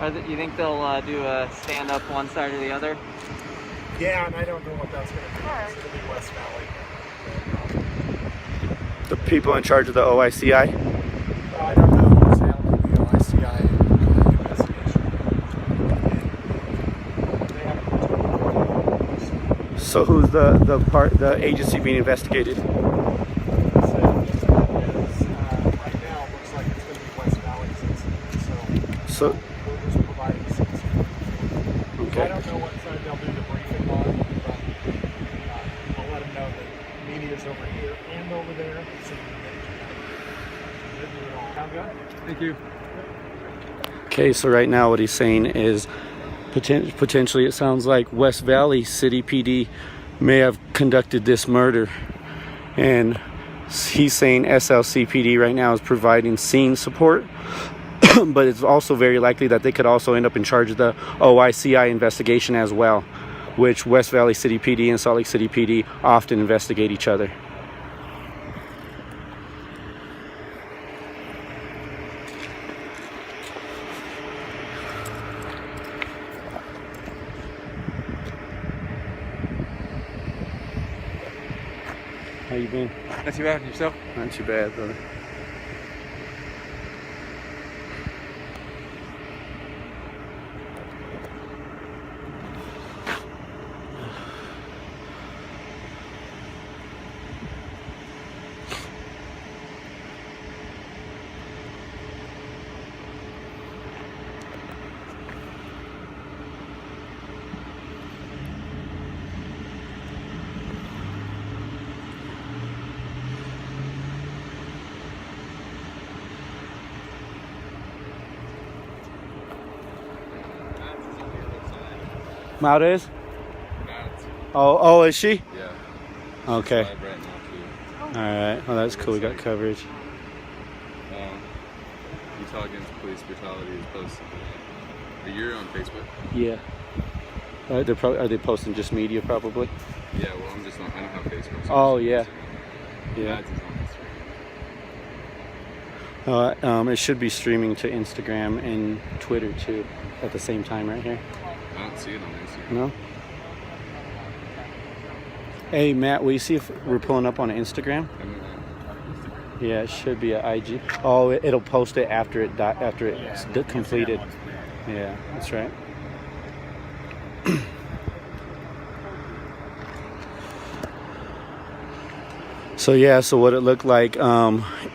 You think they'll do a stand up one side or the other? Yeah, and I don't know what that's going to be. It'll be West Valley. The people in charge of the OICI? I don't know what's handling the OICI investigation. They haven't. So who's the agency being investigated? Right now, it looks like it's going to be West Valley So we're just providing assistance. okay. I don't know what side they'll do the briefing on, but I'll let them know that media's over here and over there. So sound good? Thank you. Okay, so right now what he's saying is potentially it sounds like West Valley City PD may have conducted this murder, and he's saying SLCPD right now is providing scene support, but it's also very likely that they could also end up in charge of the OICI investigation as well, which West Valley City PD and Salt Lake City PD often investigate each other. How you been? Not too bad. Yourself? Not too bad, brother. Mauda is? Oh, is she? Yeah. Okay. Live right now too. Alright. Well, that's cool. We got coverage. Utah against police brutality is posted. You're on Facebook? Yeah. Are they posting just media probably? Yeah, well, I don't have Facebook. So Oh, I'm just yeah. on Instagram. Yeah. Ads is on Instagram. It should be streaming to Instagram and Twitter too at the same time right here. I don't see it on Instagram. No? Hey, Matt, will you see if we're pulling up on Instagram? Yeah, it should be an IG. Oh, it'll post it after it's completed. Yeah, that's right. So what it looked like,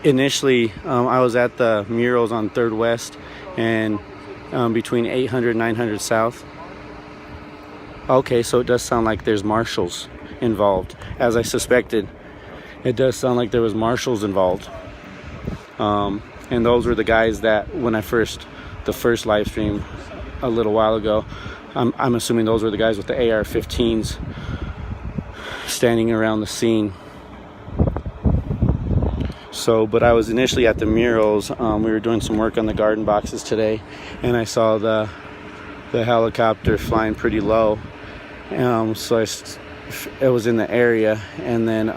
initially I was at the murals on 3rd West and between 800 and 900 South. Okay, so it does sound like there's marshals involved, as I suspected. It does sound like there was marshals involved. And those were the guys that when the first live stream a little while ago, I'm assuming those were the guys with the AR-15s standing around the scene. But I was initially at the murals. We were doing some work on the garden boxes today, and I saw the helicopter flying pretty low. It was in the area, and then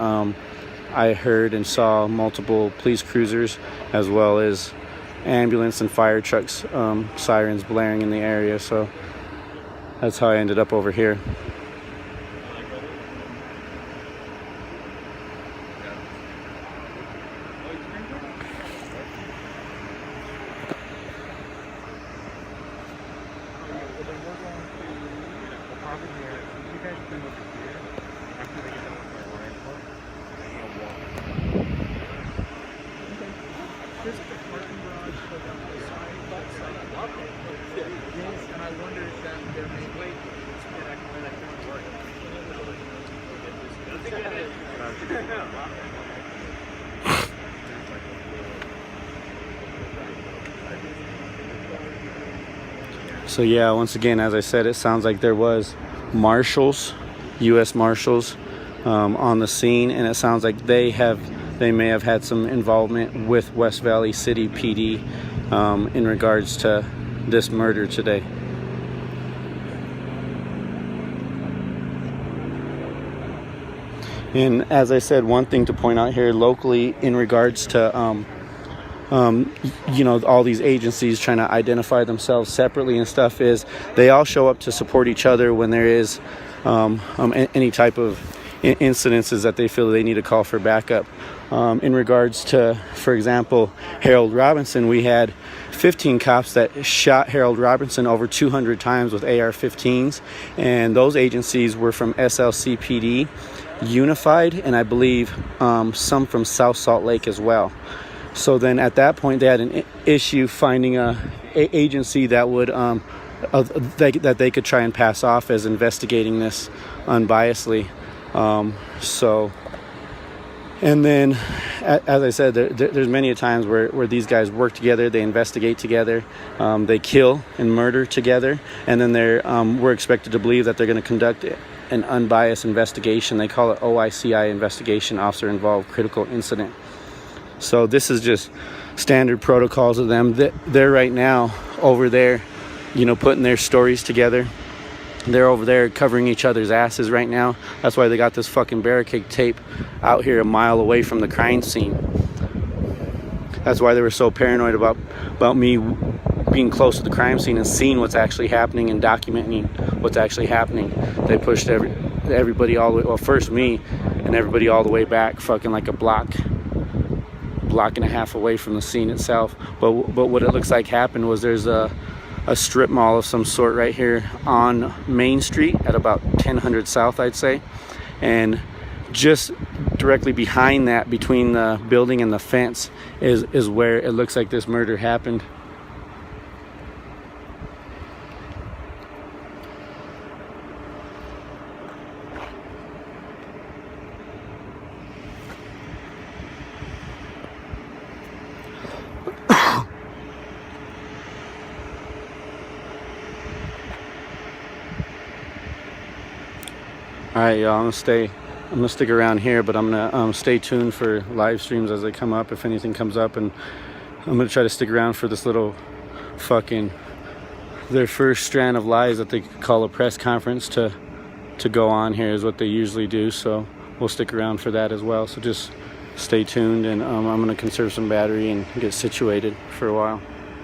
I heard and saw multiple police cruisers as well as ambulance and fire trucks, sirens blaring in the area. So that's how I ended up over here. So yeah, once again, as I said, it sounds like there was marshals, U.S. Marshals, on the scene, and it sounds like they may have had some involvement with West Valley City PD in regards to this murder today. And as I said, one thing to point out here locally in regards to all these agencies trying to identify themselves separately and stuff is they all show up to support each other when there is any type of incidences that they feel they need to call for backup. In regards to, for example, Harold Robinson, we had 15 cops that shot Harold Robinson over 200 times with AR-15s, and those agencies were from SLCPD, Unified, and I believe some from South Salt Lake as well. So then at that point they had an issue finding a agency that would that they could try and pass off as investigating this unbiasedly. And then, as I said, there's many a times where these guys work together, they investigate together, they kill and murder together, and then we're expected to believe that they're going to conduct an unbiased investigation. They call it OICI investigation, officer involved critical incident. So this is just standard protocols of them. They're right now over there, putting their stories together. They're over there covering each other's asses right now. That's why they got this fucking barricade tape out here a mile away from the crime scene. That's why they were so paranoid about me being close to the crime scene and seeing what's actually happening and documenting what's actually happening. They pushed everybody all the way, well, first me and everybody all the way back, fucking like a block and a half away from the scene itself. But what it looks like happened was there's a strip mall of some sort right here on Main Street at about 1000 South, I'd say. And just directly behind that, between the building and the fence, is where it looks like this murder happened. All right, y'all, I'm gonna stick around here, but I'm gonna stay tuned for live streams as they come up, if anything comes up, and I'm gonna try to stick around for this little their first strand of lies that they call a press conference to go on here is what they usually do. So we'll stick around for that as well. So just stay tuned, and I'm gonna conserve some battery and get situated for a while.